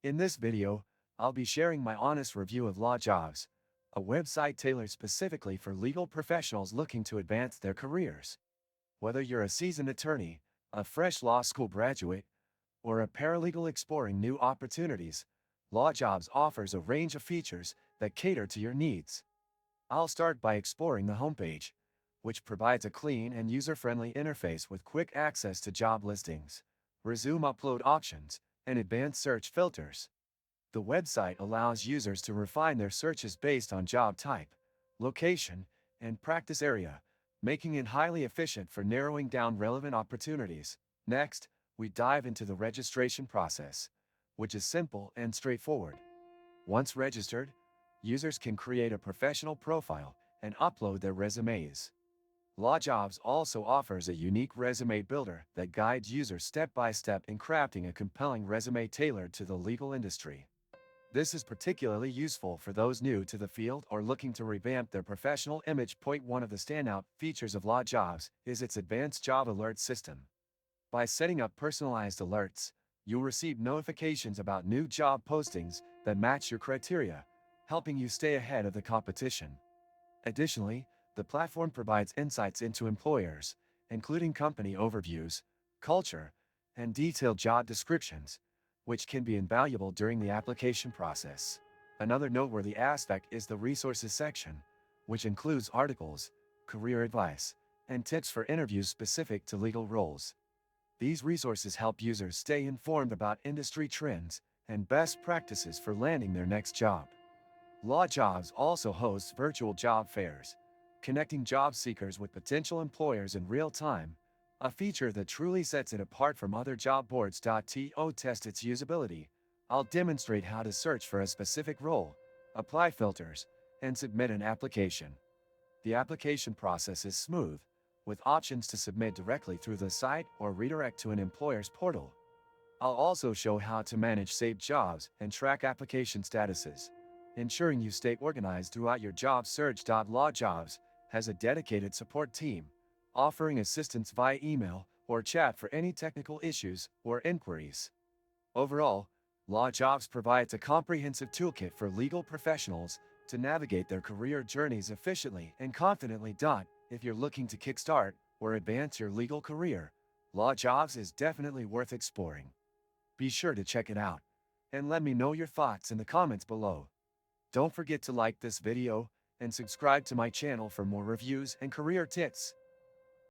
In this video, I'll be sharing my honest review of LawJobs, a website tailored specifically for legal professionals looking to advance their careers. Whether you're a seasoned attorney, a fresh law school graduate, or a paralegal exploring new opportunities, LawJobs offers a range of features that cater to your needs. I'll start by exploring the homepage, which provides a clean and user-friendly interface with quick access to job listings, resume upload options, and advanced search filters. The website allows users to refine their searches based on job type, location, and practice area, making it highly efficient for narrowing down relevant opportunities. Next, we dive into the registration process, which is simple and straightforward. Once registered, users can create a professional profile and upload their resumes. LawJobs also offers a unique resume builder that guides users step by step in crafting a compelling resume tailored to the legal industry. This is particularly useful for those new to the field or looking to revamp their professional image. One of the standout features of LawJobs is its advanced job alert system. By setting up personalized alerts, you'll receive notifications about new job postings that match your criteria, helping you stay ahead of the competition. Additionally, the platform provides insights into employers, including company overviews, culture, and detailed job descriptions, which can be invaluable during the application process. Another noteworthy aspect is the resources section, which includes articles, career advice, and tips for interviews specific to legal roles. These resources help users stay informed about industry trends and best practices for landing their next job. LawJobs also hosts virtual job fairs, connecting job seekers with potential employers in real time, a feature that truly sets it apart from other job boards. To test its usability, I'll demonstrate how to search for a specific role, apply filters, and submit an application. The application process is smooth, with options to submit directly through the site or redirect to an employer's portal. I'll also show how to manage saved jobs and track application statuses, ensuring you stay organized throughout your job search. LawJobs has a dedicated support team, offering assistance via email or chat for any technical issues or inquiries. Overall, LawJobs provides a comprehensive toolkit for legal professionals to navigate their career journeys efficiently and confidently. If you're looking to kickstart or advance your legal career, LawJobs is definitely worth exploring. Be sure to check it out, and let me know your thoughts in the comments below. Don't forget to like this video and subscribe to my channel for more reviews and career tips.